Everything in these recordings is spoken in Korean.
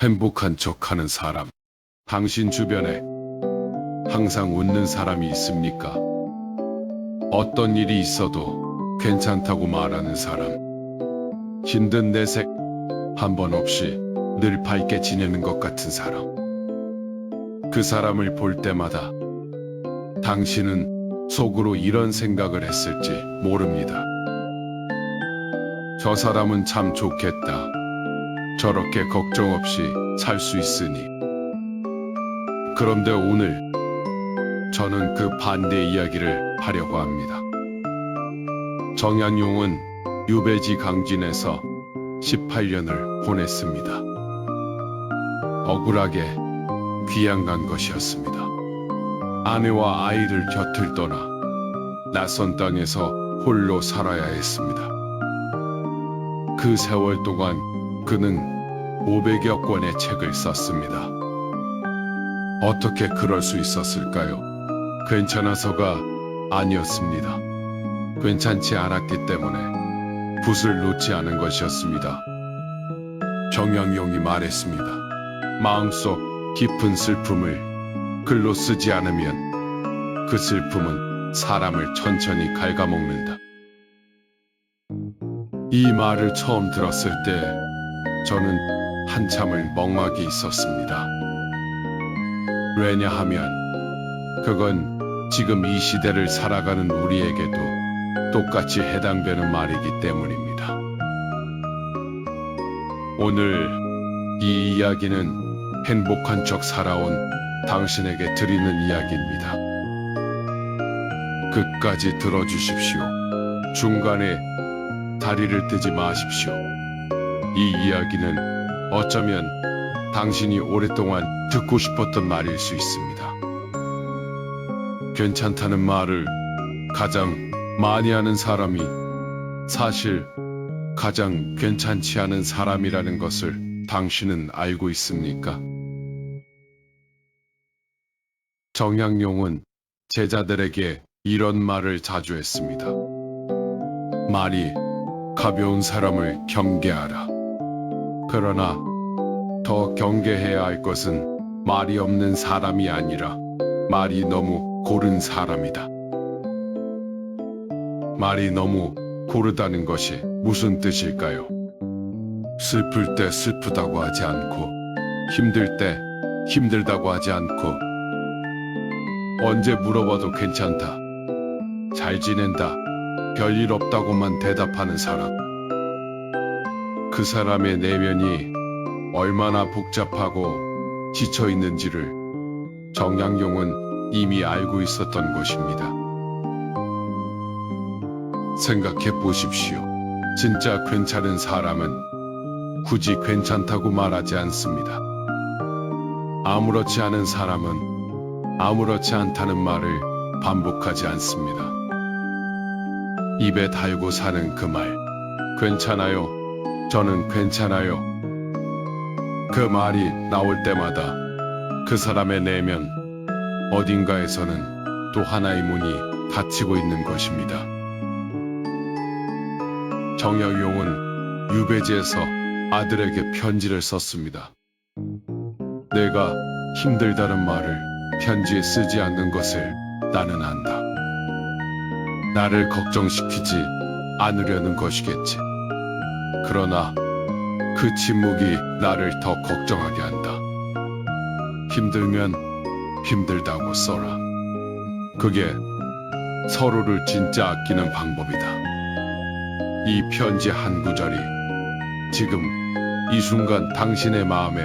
행복한 척하는 사람. 당신 주변에 항상 웃는 사람이 있습니까? 어떤 일이 있어도 괜찮다고 말하는 사람. 힘든 내색 한 번 없이 늘 밝게 지내는 것 같은 사람. 그 사람을 볼 때마다 당신은 속으로 이런 생각을 했을지 모릅니다. 저 사람은 참 좋겠다. 저렇게 걱정 없이 살 수 있으니. 그런데 오늘 저는 그 반대 이야기를 하려고 합니다. 정양용은 유배지 강진에서 18년을 보냈습니다. 억울하게 귀양 간 것이었습니다. 아내와 아이를 곁을 떠나 낯선 땅에서 홀로 살아야 했습니다. 그 세월 동안 그는 500여 권의 책을 썼습니다. 어떻게 그럴 수 있었을까요? 괜찮아서가 아니었습니다. 괜찮지 않았기 때문에 붓을 놓지 않은 것이었습니다. 정양용이 말했습니다. 마음속 깊은 슬픔을 글로 쓰지 않으면 그 슬픔은 사람을 천천히 갉아먹는다. 이 말을 처음 들었을 때 저는 한참을 멍하게 있었습니다. 왜냐하면 그건 지금 이 시대를 살아가는 우리에게도 똑같이 해당되는 말이기 때문입니다. 오늘 이 이야기는 행복한 척 살아온 당신에게 드리는 이야기입니다. 끝까지 들어주십시오. 중간에 다리를 뜨지 마십시오. 이 이야기는 어쩌면 당신이 오랫동안 듣고 싶었던 말일 수 있습니다. 괜찮다는 말을 가장 많이 하는 사람이 사실 가장 괜찮지 않은 사람이라는 것을 당신은 알고 있습니까? 정양용은 제자들에게 이런 말을 자주 했습니다. 말이 가벼운 사람을 경계하라. 그러나 더 경계해야 할 것은 말이 없는 사람이 아니라 말이 너무 고른 사람이다. 말이 너무 고르다는 것이 무슨 뜻일까요? 슬플 때 슬프다고 하지 않고 힘들 때 힘들다고 하지 않고 언제 물어봐도 괜찮다, 잘 지낸다, 별일 없다고만 대답하는 사람. 그 사람의 내면이 얼마나 복잡하고 지쳐 있는지를 정양용은 이미 알고 있었던 것입니다. 생각해 보십시오. 진짜 괜찮은 사람은 굳이 괜찮다고 말하지 않습니다. 아무렇지 않은 사람은 아무렇지 않다는 말을 반복하지 않습니다. 입에 달고 사는 그 말, 괜찮아요. 저는 괜찮아요. 그 말이 나올 때마다 그 사람의 내면 어딘가에서는 또 하나의 문이 닫히고 있는 것입니다. 정양용은 유배지에서 아들에게 편지를 썼습니다. 내가 힘들다는 말을 편지에 쓰지 않는 것을 나는 안다. 나를 걱정시키지 않으려는 것이겠지. 그러나 그 침묵이 나를 더 걱정하게 한다. 힘들면 힘들다고 써라. 그게 서로를 진짜 아끼는 방법이다. 이 편지 한 구절이 지금 이 순간 당신의 마음에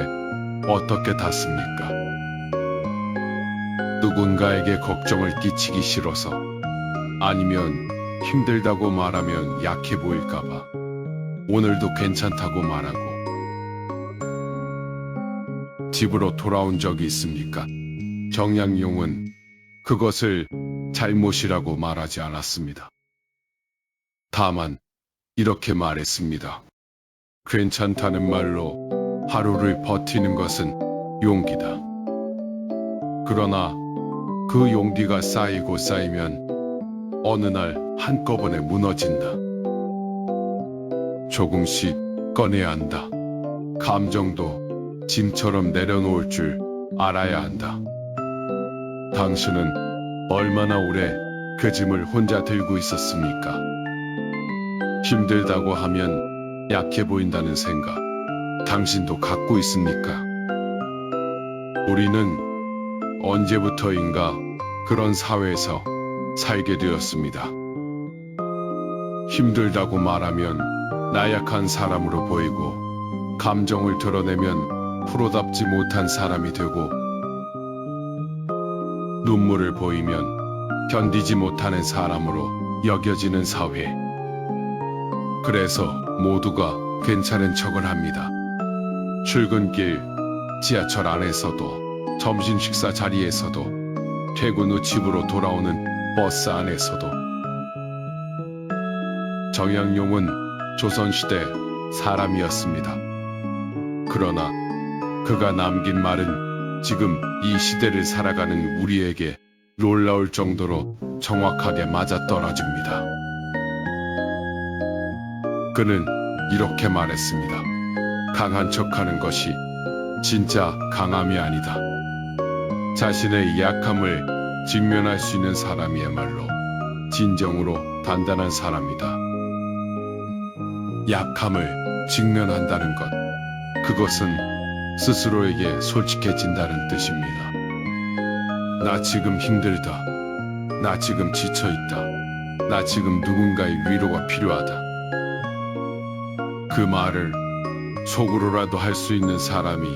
어떻게 닿습니까? 누군가에게 걱정을 끼치기 싫어서, 아니면 힘들다고 말하면 약해 보일까봐 오늘도 괜찮다고 말하고 집으로 돌아온 적이 있습니까? 정양용은 그것을 잘못이라고 말하지 않았습니다. 다만 이렇게 말했습니다. 괜찮다는 말로 하루를 버티는 것은 용기다. 그러나 그 용기가 쌓이고 쌓이면 어느 날 한꺼번에 무너진다. 조금씩 꺼내야 한다. 감정도 짐처럼 내려놓을 줄 알아야 한다. 당신은 얼마나 오래 그 짐을 혼자 들고 있었습니까? 힘들다고 하면 약해 보인다는 생각, 당신도 갖고 있습니까? 우리는 언제부터인가 그런 사회에서 살게 되었습니다. 힘들다고 말하면 나약한 사람으로 보이고, 감정을 드러내면 프로답지 못한 사람이 되고, 눈물을 보이면 견디지 못하는 사람으로 여겨지는 사회. 그래서 모두가 괜찮은 척을 합니다. 출근길, 지하철 안에서도, 점심 식사 자리에서도, 퇴근 후 집으로 돌아오는 버스 안에서도. 정약용은 조선시대 사람이었습니다. 그러나 그가 남긴 말은 지금 이 시대를 살아가는 우리에게 놀라울 정도로 정확하게 맞아떨어집니다. 그는 이렇게 말했습니다. 강한 척하는 것이 진짜 강함이 아니다. 자신의 약함을 직면할 수 있는 사람이야말로 진정으로 단단한 사람이다. 약함을 직면한다는 것, 그것은 스스로에게 솔직해진다는 뜻입니다. 나 지금 힘들다. 나 지금 지쳐있다. 나 지금 누군가의 위로가 필요하다. 그 말을 속으로라도 할 수 있는 사람이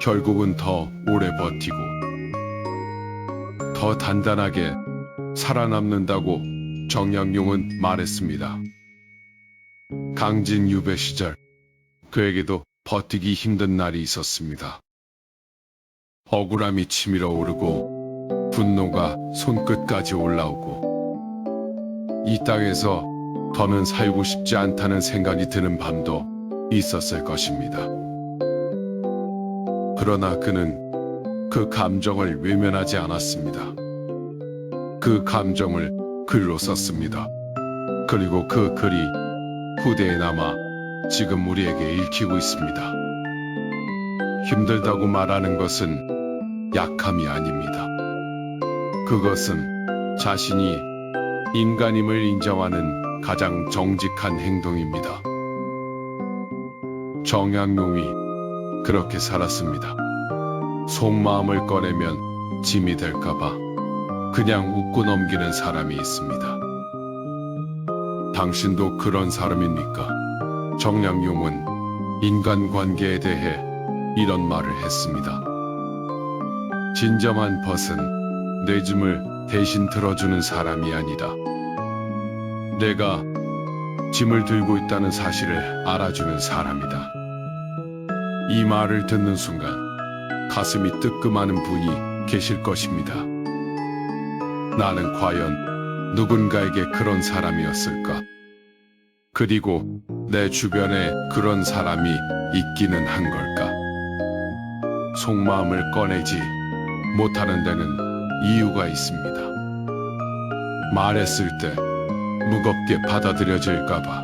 결국은 더 오래 버티고 더 단단하게 살아남는다고 정약용은 말했습니다. 강진 유배 시절 그에게도 버티기 힘든 날이 있었습니다. 억울함이 치밀어 오르고 분노가 손끝까지 올라오고 이 땅에서 더는 살고 싶지 않다는 생각이 드는 밤도 있었을 것입니다. 그러나 그는 그 감정을 외면하지 않았습니다. 그 감정을 글로 썼습니다. 그리고 그 글이 후대에 남아 지금 우리에게 읽히고 있습니다. 힘들다고 말하는 것은 약함이 아닙니다. 그것은 자신이 인간임을 인정하는 가장 정직한 행동입니다. 정약용이 그렇게 살았습니다. 속마음을 꺼내면 짐이 될까봐 그냥 웃고 넘기는 사람이 있습니다. 당신도 그런 사람입니까? 정약용은 인간관계에 대해 이런 말을 했습니다. 진정한 벗은 내 짐을 대신 들어주는 사람이 아니다. 내가 짐을 들고 있다는 사실을 알아주는 사람이다. 이 말을 듣는 순간 가슴이 뜨끔하는 분이 계실 것입니다. 나는 과연 누군가에게 그런 사람이었을까? 그리고 내 주변에 그런 사람이 있기는 한 걸까? 속마음을 꺼내지 못하는 데는 이유가 있습니다. 말했을 때 무겁게 받아들여질까봐,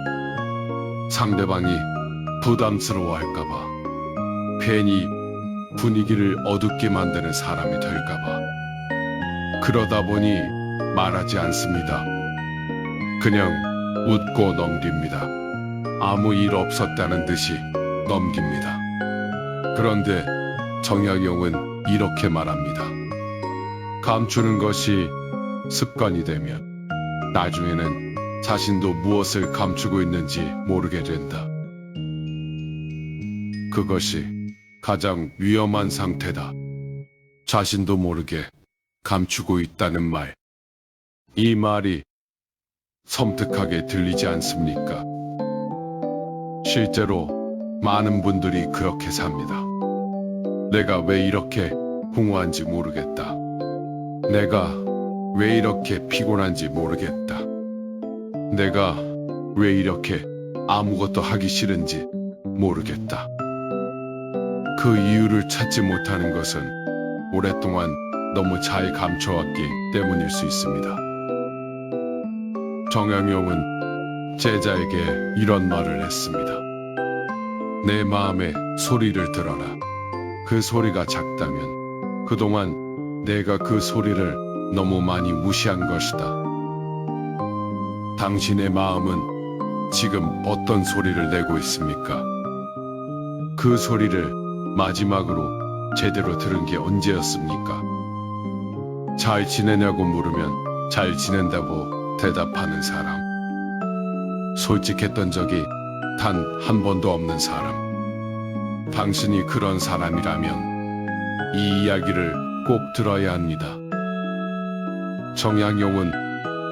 상대방이 부담스러워할까봐, 괜히 분위기를 어둡게 만드는 사람이 될까봐. 그러다 보니 말하지 않습니다. 그냥 웃고 넘깁니다. 아무 일 없었다는 듯이 넘깁니다. 그런데 정약용은 이렇게 말합니다. 감추는 것이 습관이 되면 나중에는 자신도 무엇을 감추고 있는지 모르게 된다. 그것이 가장 위험한 상태다. 자신도 모르게 감추고 있다는 말. 이 말이 섬뜩하게 들리지 않습니까? 실제로 많은 분들이 그렇게 삽니다. 내가 왜 이렇게 공허한지 모르겠다. 내가 왜 이렇게 피곤한지 모르겠다. 내가 왜 이렇게 아무것도 하기 싫은지 모르겠다. 그 이유를 찾지 못하는 것은 오랫동안 너무 잘 감춰왔기 때문일 수 있습니다. 정약용은 제자에게 이런 말을 했습니다. 내 마음의 소리를 들어라. 그 소리가 작다면 그동안 내가 그 소리를 너무 많이 무시한 것이다. 당신의 마음은 지금 어떤 소리를 내고 있습니까? 그 소리를 마지막으로 제대로 들은 게 언제였습니까? 잘 지내냐고 물으면 잘 지낸다고 대답하는 사람. 솔직했던 적이 단 한 번도 없는 사람. 당신이 그런 사람이라면 이 이야기를 꼭 들어야 합니다. 정양용은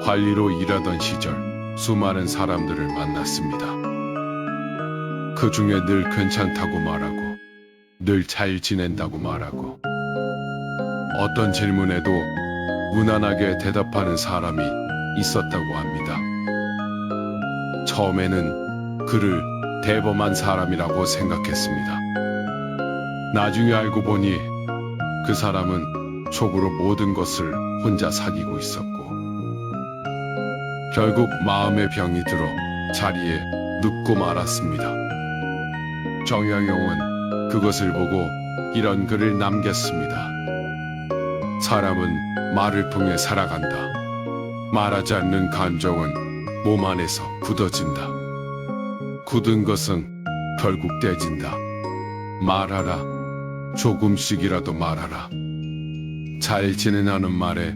관리로 일하던 시절 수많은 사람들을 만났습니다. 그 중에 늘 괜찮다고 말하고 늘 잘 지낸다고 말하고 어떤 질문에도 무난하게 대답하는 사람이 있었다고 합니다. 처음에는 그를 대범한 사람이라고 생각했습니다. 나중에 알고 보니 그 사람은 촉으로 모든 것을 혼자 사귀고 있었고 결국 마음의 병이 들어 자리에 눕고 말았습니다. 정양용은 그것을 보고 이런 글을 남겼습니다. 사람은 말을 통해 살아간다. 말하지 않는 감정은 몸 안에서 굳어진다. 굳은 것은 결국 떼진다. 말하라. 조금씩이라도 말하라. 잘 지내냐는 말에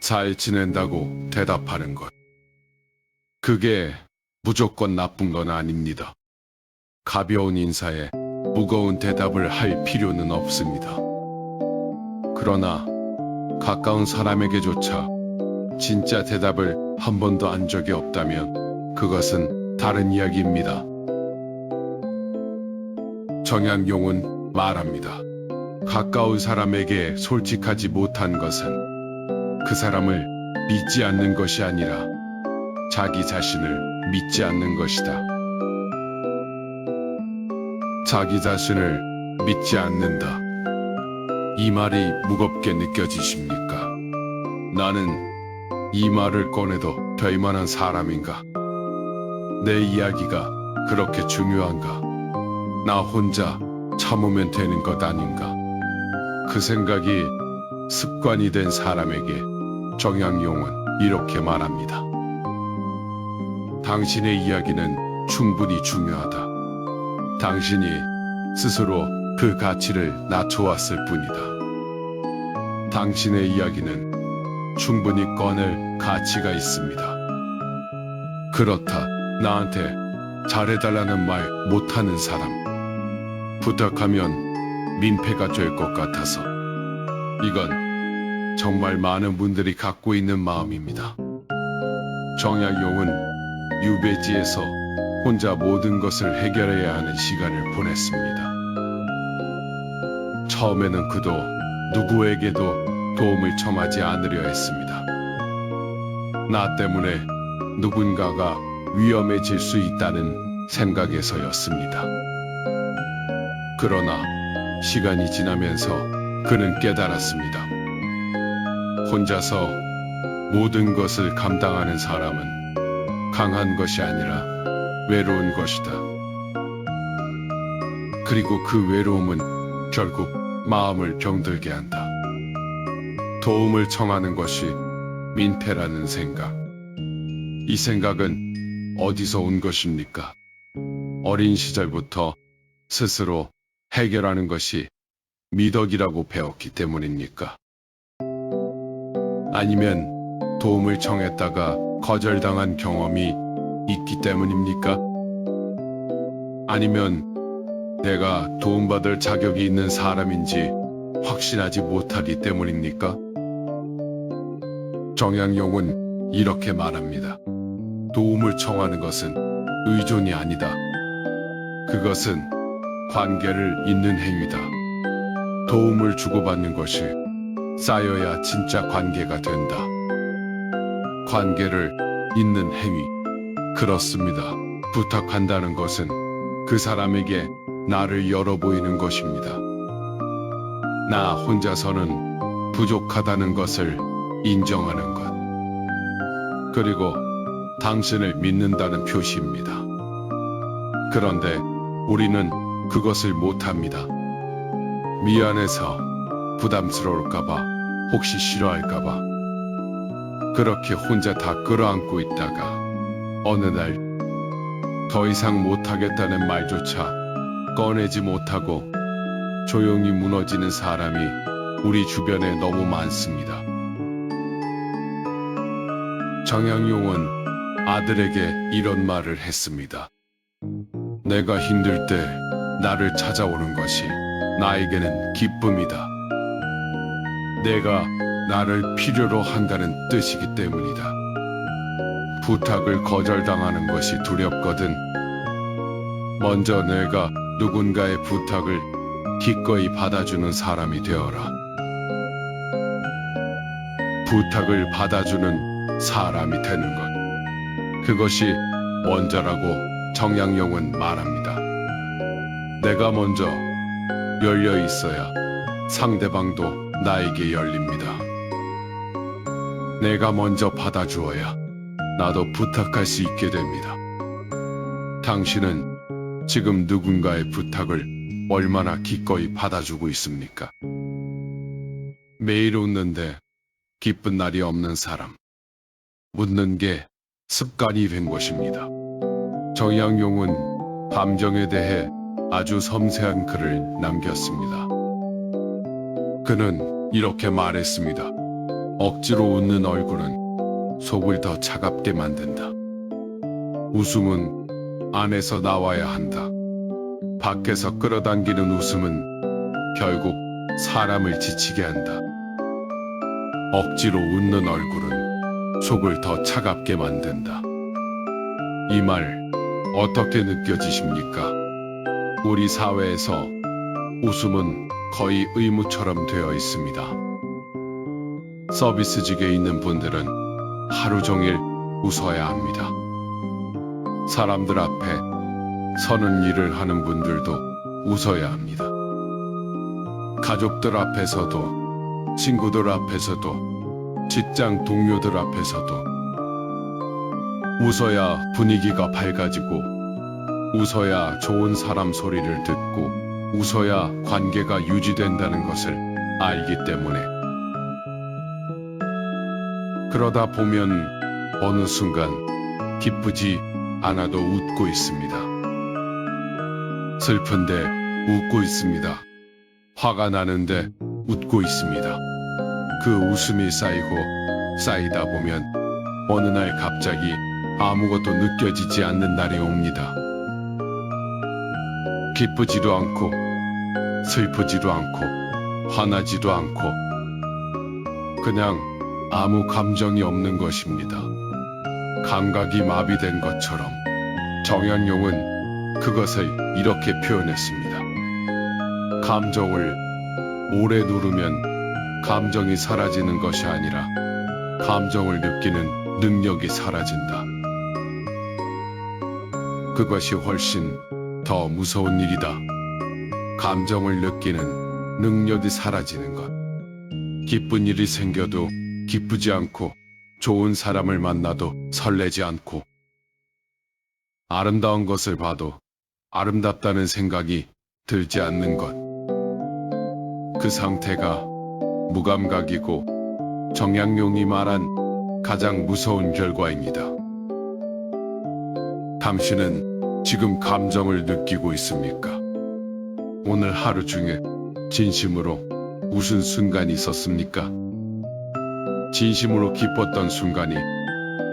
잘 지낸다고 대답하는 것. 그게 무조건 나쁜 건 아닙니다. 가벼운 인사에 무거운 대답을 할 필요는 없습니다. 그러나 가까운 사람에게조차 진짜 대답을 한 번도 한 적이 없다면 그것은 다른 이야기입니다. 정양용은 말합니다. 가까운 사람에게 솔직하지 못한 것은 그 사람을 믿지 않는 것이 아니라 자기 자신을 믿지 않는 것이다. 자기 자신을 믿지 않는다. 이 말이 무겁게 느껴지십니까? 나는 이 말을 꺼내도 될 만한 사람인가? 내 이야기가 그렇게 중요한가? 나 혼자 참으면 되는 것 아닌가? 그 생각이 습관이 된 사람에게 정양용은 이렇게 말합니다. 당신의 이야기는 충분히 중요하다. 당신이 스스로 그 가치를 낮춰왔을 뿐이다. 당신의 이야기는 충분히 꺼낼 가치가 있습니다. 그렇다. 나한테 잘해달라는 말 못하는 사람. 부탁하면 민폐가 될 것 같아서. 이건 정말 많은 분들이 갖고 있는 마음입니다. 정양용은 유배지에서 혼자 모든 것을 해결해야 하는 시간을 보냈습니다. 처음에는 그도 누구에게도 도움을 청하지 않으려 했습니다. 나 때문에 누군가가 위험해질 수 있다는 생각에서였습니다. 그러나 시간이 지나면서 그는 깨달았습니다. 혼자서 모든 것을 감당하는 사람은 강한 것이 아니라 외로운 것이다. 그리고 그 외로움은 결국 마음을 병들게 한다. 도움을 청하는 것이 민폐라는 생각. 이 생각은 어디서 온 것입니까? 어린 시절부터 스스로 해결하는 것이 미덕이라고 배웠기 때문입니까? 아니면 도움을 청했다가 거절당한 경험이 있기 때문입니까? 아니면 내가 도움받을 자격이 있는 사람인지 확신하지 못하기 때문입니까? 정양용은 이렇게 말합니다. 도움을 청하는 것은 의존이 아니다. 그것은 관계를 잇는 행위다. 도움을 주고받는 것이 쌓여야 진짜 관계가 된다. 관계를 잇는 행위. 그렇습니다. 부탁한다는 것은 그 사람에게 나를 열어 보이는 것입니다. 나 혼자서는 부족하다는 것을 인정하는 것. 그리고 당신을 믿는다는 표시입니다. 그런데 우리는 그것을 못합니다. 미안해서 부담스러울까봐, 혹시 싫어할까봐 그렇게 혼자 다 끌어안고 있다가 어느 날 더 이상 못하겠다는 말조차 꺼내지 못하고 조용히 무너지는 사람이 우리 주변에 너무 많습니다. 정양용은 아들에게 이런 말을 했습니다. 내가 힘들 때 나를 찾아오는 것이 나에게는 기쁨이다. 내가 나를 필요로 한다는 뜻이기 때문이다. 부탁을 거절당하는 것이 두렵거든. 먼저 내가 누군가의 부탁을 기꺼이 받아주는 사람이 되어라. 부탁을 받아주는 사람이 되는 것. 그것이 원자라고 정양용은 말합니다. 내가 먼저 열려 있어야 상대방도 나에게 열립니다. 내가 먼저 받아주어야 나도 부탁할 수 있게 됩니다. 당신은 지금 누군가의 부탁을 얼마나 기꺼이 받아주고 있습니까? 매일 웃는데 기쁜 날이 없는 사람. 웃는 게 습관이 된 것입니다. 정양용은 감정에 대해 아주 섬세한 글을 남겼습니다. 그는 이렇게 말했습니다. 억지로 웃는 얼굴은 속을 더 차갑게 만든다. 웃음은 안에서 나와야 한다. 밖에서 끌어당기는 웃음은 결국 사람을 지치게 한다. 억지로 웃는 얼굴은 속을 더 차갑게 만든다. 이 말 어떻게 느껴지십니까? 우리 사회에서 웃음은 거의 의무처럼 되어 있습니다. 서비스직에 있는 분들은 하루 종일 웃어야 합니다. 사람들 앞에 서는 일을 하는 분들도 웃어야 합니다. 가족들 앞에서도, 친구들 앞에서도, 직장 동료들 앞에서도 웃어야 분위기가 밝아지고, 웃어야 좋은 사람 소리를 듣고, 웃어야 관계가 유지된다는 것을 알기 때문에. 그러다 보면 어느 순간 기쁘지 않아도 웃고 있습니다. 슬픈데 웃고 있습니다. 화가 나는데 웃고 있습니다. 그 웃음이 쌓이고 쌓이다 보면 어느 날 갑자기 아무것도 느껴지지 않는 날이 옵니다. 기쁘지도 않고 슬프지도 않고 화나지도 않고 그냥 아무 감정이 없는 것입니다. 감각이 마비된 것처럼. 정양용은 그것을 이렇게 표현했습니다. 감정을 오래 누르면 감정이 사라지는 것이 아니라 감정을 느끼는 능력이 사라진다. 그것이 훨씬 더 무서운 일이다. 감정을 느끼는 능력이 사라지는 것. 기쁜 일이 생겨도 기쁘지 않고, 좋은 사람을 만나도 설레지 않고, 아름다운 것을 봐도 아름답다는 생각이 들지 않는 것. 그 상태가 무감각이고 정양용이 말한 가장 무서운 결과입니다. 당신은 지금 감정을 느끼고 있습니까? 오늘 하루 중에 진심으로 웃은 순간이 있었습니까? 진심으로 기뻤던 순간이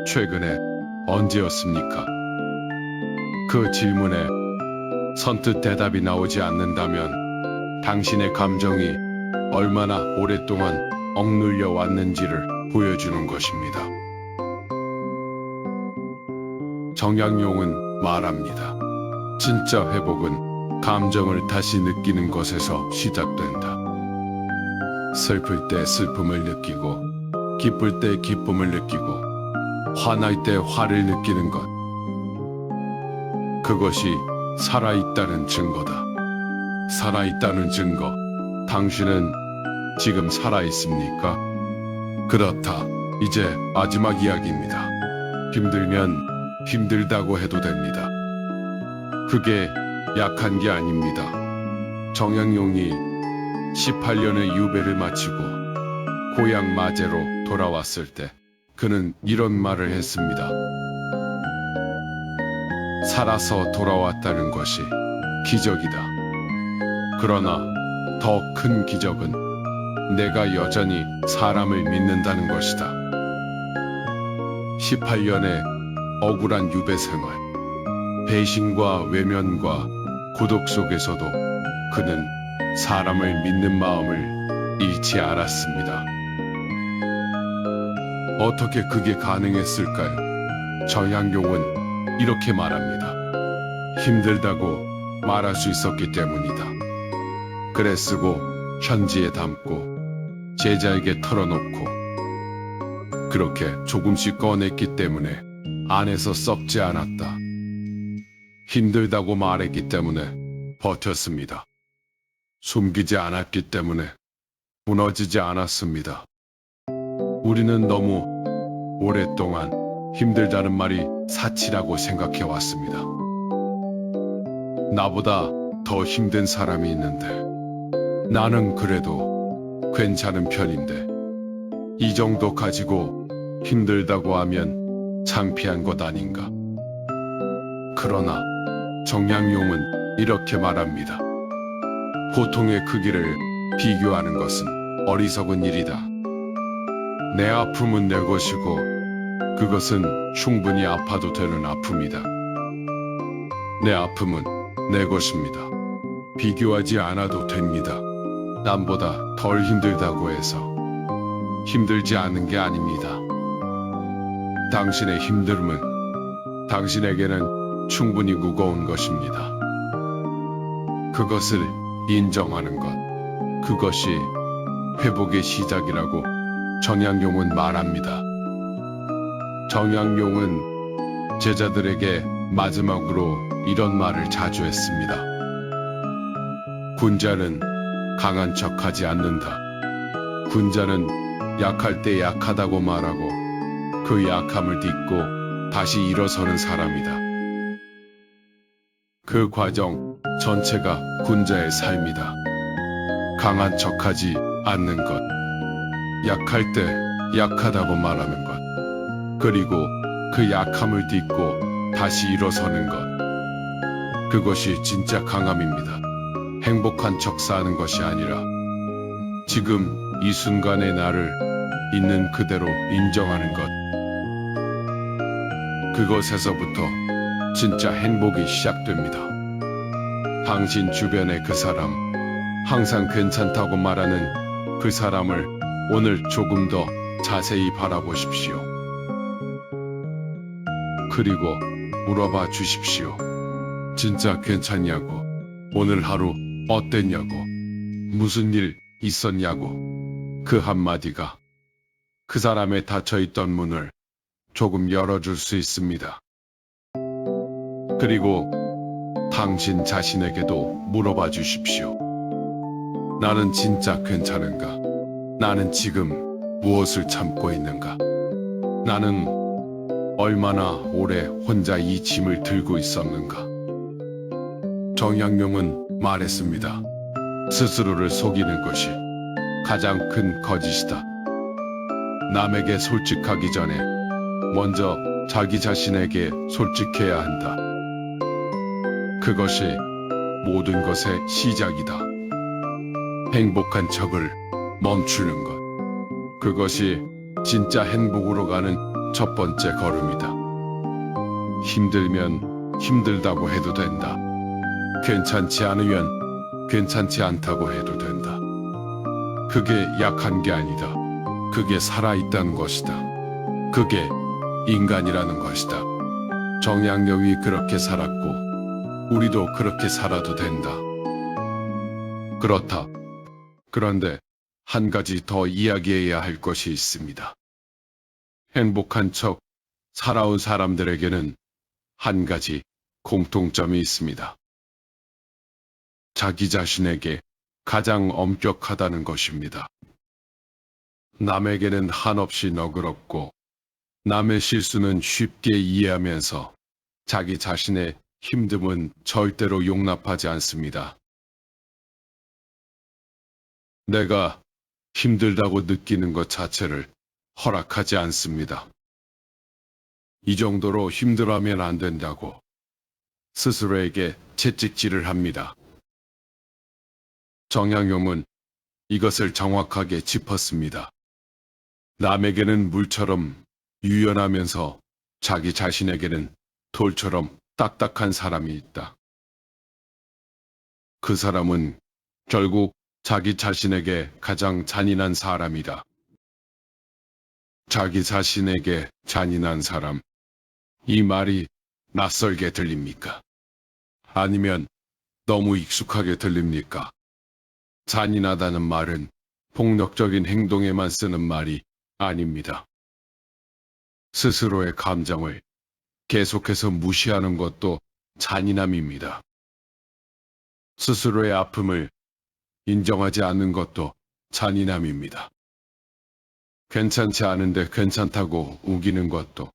최근에 언제였습니까? 그 질문에 선뜻 대답이 나오지 않는다면 당신의 감정이 얼마나 오랫동안 억눌려 왔는지를 보여주는 것입니다. 정양용은 말합니다. 진짜 회복은 감정을 다시 느끼는 것에서 시작된다. 슬플 때 슬픔을 느끼고, 기쁠 때 기쁨을 느끼고, 화날 때 화를 느끼는 것. 그것이 살아있다는 증거다. 살아있다는 증거. 당신은 지금 살아있습니까? 그렇다. 이제 마지막 이야기입니다. 힘들면 힘들다고 해도 됩니다. 그게 약한 게 아닙니다. 정양용이 18년의 유배를 마치고 고향 마제로 돌아왔을 때 그는 이런 말을 했습니다. 살아서 돌아왔다는 것이 기적이다. 그러나 더 큰 기적은 내가 여전히 사람을 믿는다는 것이다. 18년의 억울한 유배 생활, 배신과 외면과 고독 속에서도 그는 사람을 믿는 마음을 잃지 않았습니다. 어떻게 그게 가능했을까요? 정약용은 이렇게 말합니다. 힘들다고 말할 수 있었기 때문이다. 글에 쓰고 편지에 담고 제자에게 털어놓고 그렇게 조금씩 꺼냈기 때문에 안에서 썩지 않았다. 힘들다고 말했기 때문에 버텼습니다. 숨기지 않았기 때문에 무너지지 않았습니다. 우리는 너무 오랫동안 힘들다는 말이 사치라고 생각해 왔습니다. 나보다 더 힘든 사람이 있는데 나는 그래도 괜찮은 편인데 이 정도 가지고 힘들다고 하면 창피한 것 아닌가. 그러나 정약용은 이렇게 말합니다. 고통의 크기를 비교하는 것은 어리석은 일이다. 내 아픔은 내 것이고 그것은 충분히 아파도 되는 아픔이다. 내 아픔은 내 것입니다. 비교하지 않아도 됩니다. 남보다 덜 힘들다고 해서 힘들지 않은 게 아닙니다. 당신의 힘듦은 당신에게는 충분히 무거운 것입니다. 그것을 인정하는 것, 그것이 회복의 시작이라고 정약용은 말합니다. 정약용은 제자들에게 마지막으로 이런 말을 자주 했습니다. 군자는 강한 척하지 않는다. 군자는 약할 때 약하다고 말하고 그 약함을 딛고 다시 일어서는 사람이다. 그 과정 전체가 군자의 삶이다. 강한 척하지 않는 것, 약할 때 약하다고 말하는 것, 그리고 그 약함을 딛고 다시 일어서는 것. 그것이 진짜 강함입니다. 행복한 척 사는 것이 아니라 지금 이 순간의 나를 있는 그대로 인정하는 것. 그것에서부터 진짜 행복이 시작됩니다. 당신 주변의 그 사람, 항상 괜찮다고 말하는 그 사람을 오늘 조금 더 자세히 바라보십시오. 그리고 물어봐 주십시오. 진짜 괜찮냐고, 오늘 하루 어땠냐고, 무슨 일 있었냐고. 그 한마디가 그 사람의 닫혀있던 문을 조금 열어줄 수 있습니다. 그리고 당신 자신에게도 물어봐 주십시오. 나는 진짜 괜찮은가? 나는 지금 무엇을 참고 있는가? 나는 얼마나 오래 혼자 이 짐을 들고 있었는가? 정약용은 말했습니다. 스스로를 속이는 것이 가장 큰 거짓이다. 남에게 솔직하기 전에 먼저 자기 자신에게 솔직해야 한다. 그것이 모든 것의 시작이다. 행복한 척을 멈추는 것. 그것이 진짜 행복으로 가는 첫 번째 걸음이다. 힘들면 힘들다고 해도 된다. 괜찮지 않으면 괜찮지 않다고 해도 된다. 그게 약한 게 아니다. 그게 살아있다는 것이다. 그게 인간이라는 것이다. 정약용이 그렇게 살았고 우리도 그렇게 살아도 된다. 그렇다. 그런데 한 가지 더 이야기해야 할 것이 있습니다. 행복한 척 살아온 사람들에게는 한 가지 공통점이 있습니다. 자기 자신에게 가장 엄격하다는 것입니다. 남에게는 한없이 너그럽고 남의 실수는 쉽게 이해하면서 자기 자신의 힘듦은 절대로 용납하지 않습니다. 내가 힘들다고 느끼는 것 자체를 허락하지 않습니다. 이 정도로 힘들어하면 안 된다고 스스로에게 채찍질을 합니다. 정약용은 이것을 정확하게 짚었습니다. 남에게는 물처럼 유연하면서 자기 자신에게는 돌처럼 딱딱한 사람이 있다. 그 사람은 결국 자기 자신에게 가장 잔인한 사람이다. 자기 자신에게 잔인한 사람. 이 말이 낯설게 들립니까? 아니면 너무 익숙하게 들립니까? 잔인하다는 말은 폭력적인 행동에만 쓰는 말이 아닙니다. 스스로의 감정을 계속해서 무시하는 것도 잔인함입니다. 스스로의 아픔을 인정하지 않는 것도 잔인함입니다. 괜찮지 않은데 괜찮다고 우기는 것도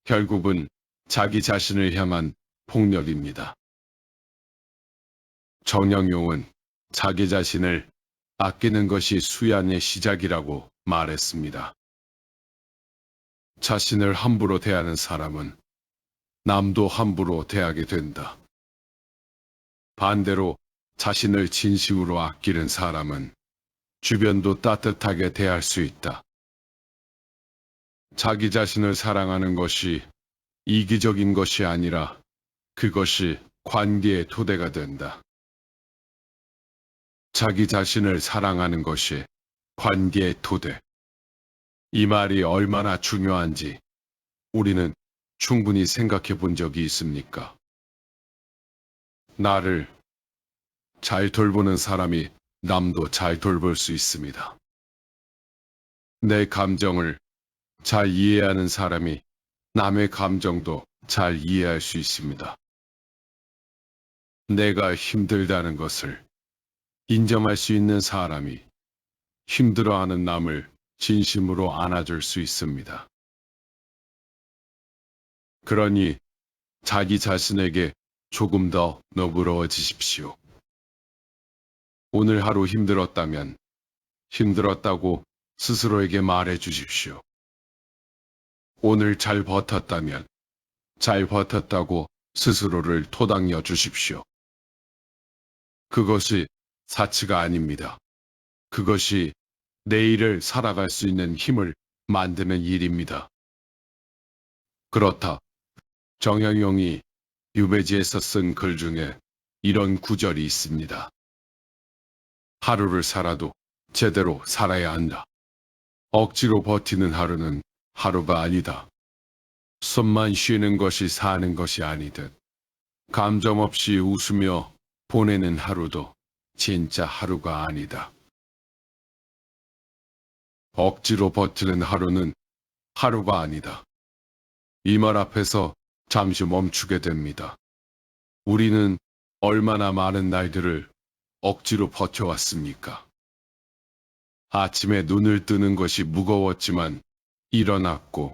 결국은 자기 자신을 향한 폭력입니다. 정약용은 자기 자신을 아끼는 것이 수양의 시작이라고 말했습니다. 자신을 함부로 대하는 사람은 남도 함부로 대하게 된다. 반대로 자신을 진심으로 아끼는 사람은 주변도 따뜻하게 대할 수 있다. 자기 자신을 사랑하는 것이 이기적인 것이 아니라 그것이 관계의 토대가 된다. 자기 자신을 사랑하는 것이 관계의 토대. 이 말이 얼마나 중요한지 우리는 충분히 생각해 본 적이 있습니까? 나를 잘 돌보는 사람이 남도 잘 돌볼 수 있습니다. 내 감정을 잘 이해하는 사람이 남의 감정도 잘 이해할 수 있습니다. 내가 힘들다는 것을 인정할 수 있는 사람이 힘들어하는 남을 진심으로 안아줄 수 있습니다. 그러니 자기 자신에게 조금 더 너그러워지십시오. 오늘 하루 힘들었다면 힘들었다고 스스로에게 말해 주십시오. 오늘 잘 버텼다면 잘 버텼다고 스스로를 토닥여 주십시오. 그것이 사치가 아닙니다. 그것이 내일을 살아갈 수 있는 힘을 만드는 일입니다. 그렇다. 정약용이 유배지에서 쓴 글 중에 이런 구절이 있습니다. 하루를 살아도 제대로 살아야 한다. 억지로 버티는 하루는 하루가 아니다. 숨만 쉬는 것이 사는 것이 아니듯 감정 없이 웃으며 보내는 하루도 진짜 하루가 아니다. 억지로 버티는 하루는 하루가 아니다. 이 말 앞에서 잠시 멈추게 됩니다. 우리는 얼마나 많은 날들을 억지로 버텨왔습니까? 아침에 눈을 뜨는 것이 무거웠지만 일어났고,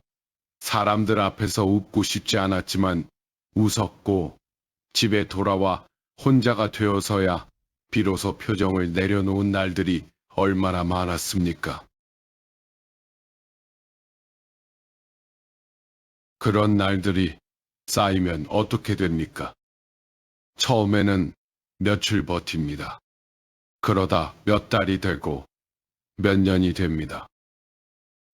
사람들 앞에서 웃고 싶지 않았지만 웃었고, 집에 돌아와 혼자가 되어서야 비로소 표정을 내려놓은 날들이 얼마나 많았습니까? 그런 날들이 쌓이면 어떻게 됩니까? 처음에는 며칠 버팁니다. 그러다 몇 달이 되고 몇 년이 됩니다.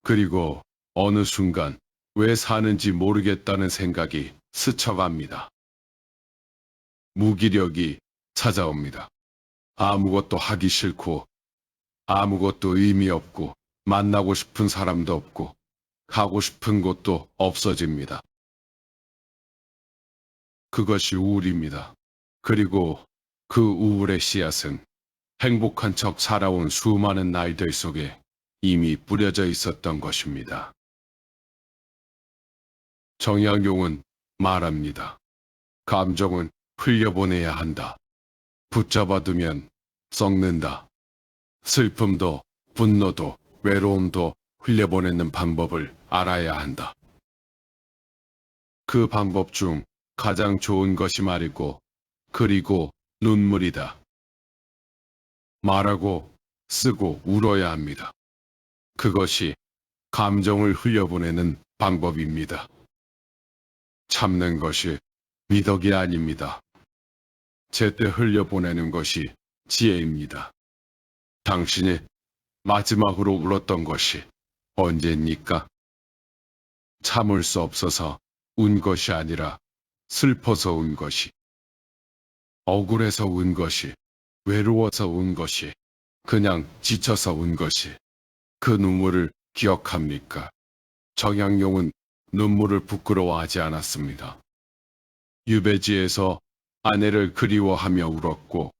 그리고 어느 순간 왜 사는지 모르겠다는 생각이 스쳐갑니다. 무기력이 찾아옵니다. 아무것도 하기 싫고 아무것도 의미 없고 만나고 싶은 사람도 없고 가고 싶은 곳도 없어집니다. 그것이 우울입니다. 그리고 그 우울의 씨앗은 행복한 척 살아온 수많은 날들 속에 이미 뿌려져 있었던 것입니다. 정약용은 말합니다. 감정은 흘려보내야 한다. 붙잡아두면 썩는다. 슬픔도 분노도 외로움도 흘려보내는 방법을 알아야 한다. 그 방법 중 가장 좋은 것이 말이고 그리고 눈물이다. 말하고 쓰고 울어야 합니다. 그것이 감정을 흘려보내는 방법입니다. 참는 것이 미덕이 아닙니다. 제때 흘려보내는 것이 지혜입니다. 당신이 마지막으로 울었던 것이 언제입니까? 참을 수 없어서 운 것이 아니라 슬퍼서 운 것이, 억울해서 운 것이, 외로워서 운 것이, 그냥 지쳐서 운 것이, 그 눈물을 기억합니까? 정약용은 눈물을 부끄러워하지 않았습니다. 유배지에서 아내를 그리워하며 울었고,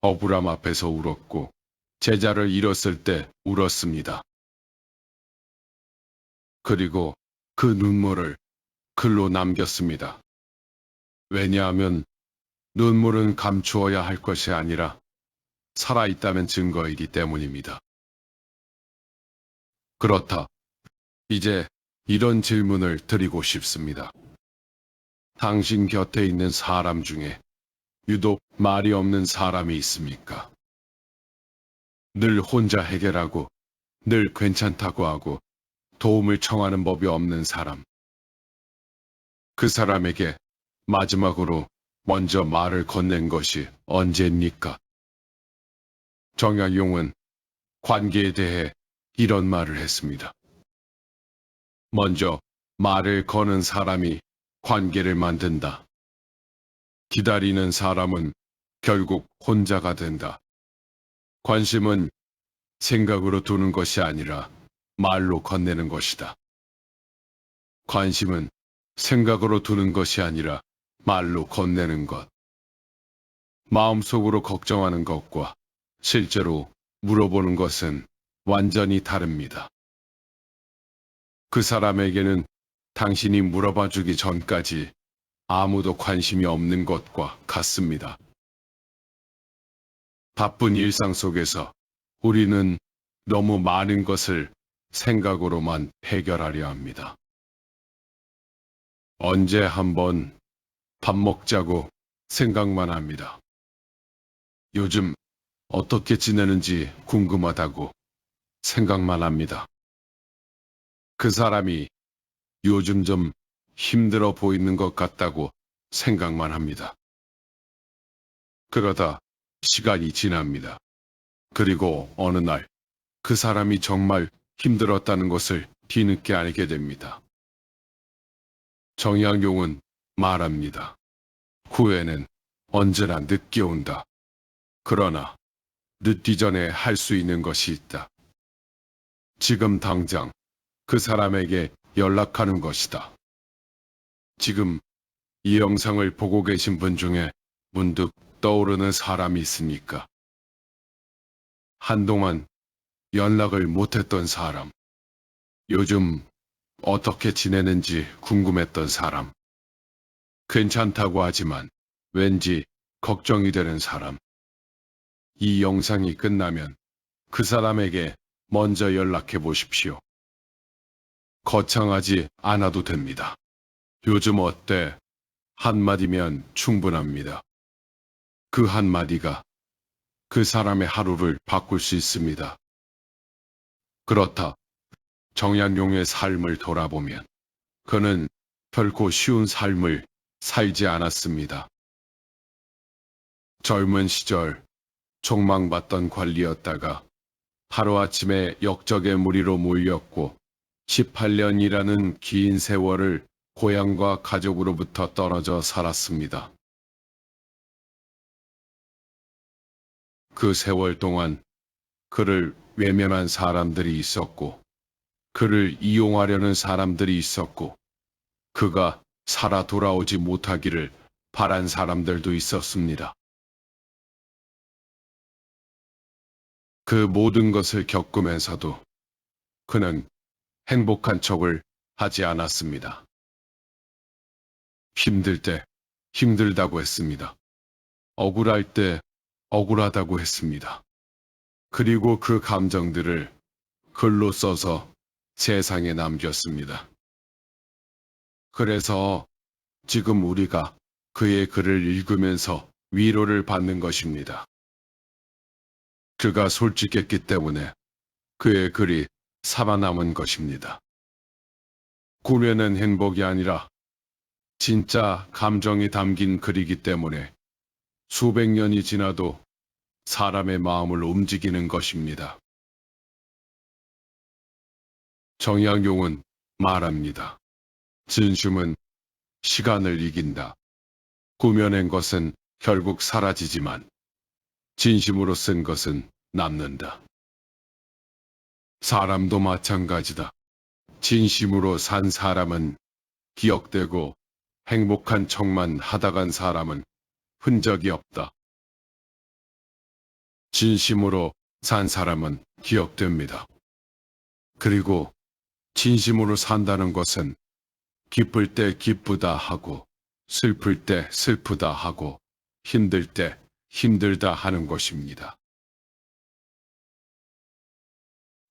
억울함 앞에서 울었고, 제자를 잃었을 때 울었습니다. 그리고 그 눈물을 글로 남겼습니다. 왜냐하면 눈물은 감추어야 할 것이 아니라 살아있다는 증거이기 때문입니다. 그렇다. 이제 이런 질문을 드리고 싶습니다. 당신 곁에 있는 사람 중에 유독 말이 없는 사람이 있습니까? 늘 혼자 해결하고, 늘 괜찮다고 하고, 도움을 청하는 법이 없는 사람. 그 사람에게 마지막으로 먼저 말을 건넨 것이 언제입니까? 정약용은 관계에 대해 이런 말을 했습니다. 먼저 말을 거는 사람이 관계를 만든다. 기다리는 사람은 결국 혼자가 된다. 관심은 생각으로 두는 것이 아니라 말로 건네는 것이다. 관심은 생각으로 두는 것이 아니라 말로 건네는 것. 마음속으로 걱정하는 것과 실제로 물어보는 것은 완전히 다릅니다. 그 사람에게는 당신이 물어봐 주기 전까지 아무도 관심이 없는 것과 같습니다. 바쁜 일상 속에서 우리는 너무 많은 것을 생각으로만 해결하려 합니다. 언제 한번 밥 먹자고 생각만 합니다. 요즘 어떻게 지내는지 궁금하다고 생각만 합니다. 그 사람이 요즘 좀 힘들어 보이는 것 같다고 생각만 합니다. 그러다 시간이 지납니다. 그리고 어느 날 그 사람이 정말 힘들었다는 것을 뒤늦게 알게 됩니다. 정약용은 말합니다. 후회는 언제나 늦게 온다. 그러나 늦기 전에 할 수 있는 것이 있다. 지금 당장 그 사람에게 연락하는 것이다. 지금 이 영상을 보고 계신 분 중에 문득 떠오르는 사람이 있습니까? 한동안 연락을 못했던 사람, 요즘 어떻게 지내는지 궁금했던 사람, 괜찮다고 하지만 왠지 걱정이 되는 사람. 이 영상이 끝나면 그 사람에게 먼저 연락해 보십시오. 거창하지 않아도 됩니다. 요즘 어때? 한마디면 충분합니다. 그 한마디가 그 사람의 하루를 바꿀 수 있습니다. 그렇다. 정약용의 삶을 돌아보면 그는 결코 쉬운 삶을 살지 않았습니다. 젊은 시절 촉망받던 관리였다가 하루아침에 역적의 무리로 몰렸고 18년이라는 긴 세월을 고향과 가족으로부터 떨어져 살았습니다. 그 세월 동안 그를 외면한 사람들이 있었고, 그를 이용하려는 사람들이 있었고, 그가 살아 돌아오지 못하기를 바란 사람들도 있었습니다. 그 모든 것을 겪으면서도 그는 행복한 척을 하지 않았습니다. 힘들 때 힘들다고 했습니다. 억울할 때 억울하다고 했습니다. 그리고 그 감정들을 글로 써서 세상에 남겼습니다. 그래서 지금 우리가 그의 글을 읽으면서 위로를 받는 것입니다. 그가 솔직했기 때문에 그의 글이 살아남은 것입니다. 구면은 행복이 아니라 진짜 감정이 담긴 글이기 때문에 수백 년이 지나도 사람의 마음을 움직이는 것입니다. 정약용은 말합니다. 진심은 시간을 이긴다. 구면한 것은 결국 사라지지만 진심으로 쓴 것은 남는다. 사람도 마찬가지다. 진심으로 산 사람은 기억되고 행복한 척만 하다간 사람은 흔적이 없다. 진심으로 산 사람은 기억됩니다. 그리고 진심으로 산다는 것은 기쁠 때 기쁘다 하고 슬플 때 슬프다 하고 힘들 때 힘들다 하는 것입니다.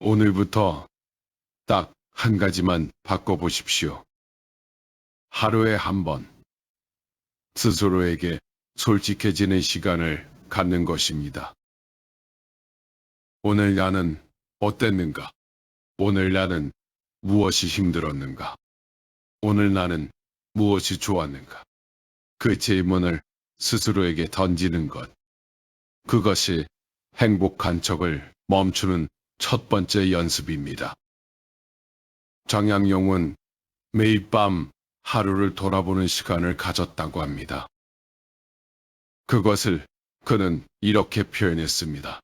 오늘부터 딱 한 가지만 바꿔보십시오. 하루에 한 번 스스로에게 솔직해지는 시간을 갖는 것입니다. 오늘 나는 어땠는가? 오늘 나는 무엇이 힘들었는가? 오늘 나는 무엇이 좋았는가? 그 질문을 스스로에게 던지는 것. 그것이 행복한 척을 멈추는 첫 번째 연습입니다. 정약용은 매일 밤 하루를 돌아보는 시간을 가졌다고 합니다. 그것을 그는 이렇게 표현했습니다.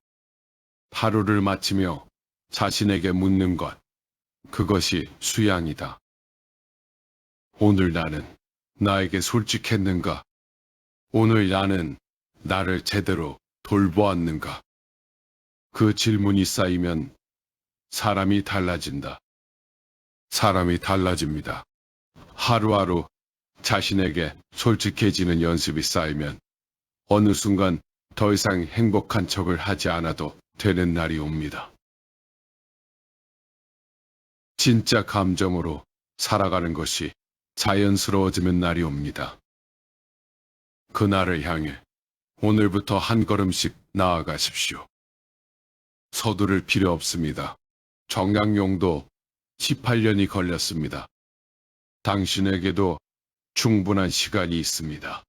하루를 마치며 자신에게 묻는 것, 그것이 수양이다. 오늘 나는 나에게 솔직했는가? 오늘 나는 나를 제대로 돌보았는가? 그 질문이 쌓이면 사람이 달라진다. 사람이 달라집니다. 하루하루 자신에게 솔직해지는 연습이 쌓이면 어느 순간 더 이상 행복한 척을 하지 않아도 되는 날이 옵니다. 진짜 감정으로 살아가는 것이 자연스러워지는 날이 옵니다. 그날을 향해 오늘부터 한 걸음씩 나아가십시오. 서두를 필요 없습니다. 정약용도 18년이 걸렸습니다. 당신에게도 충분한 시간이 있습니다.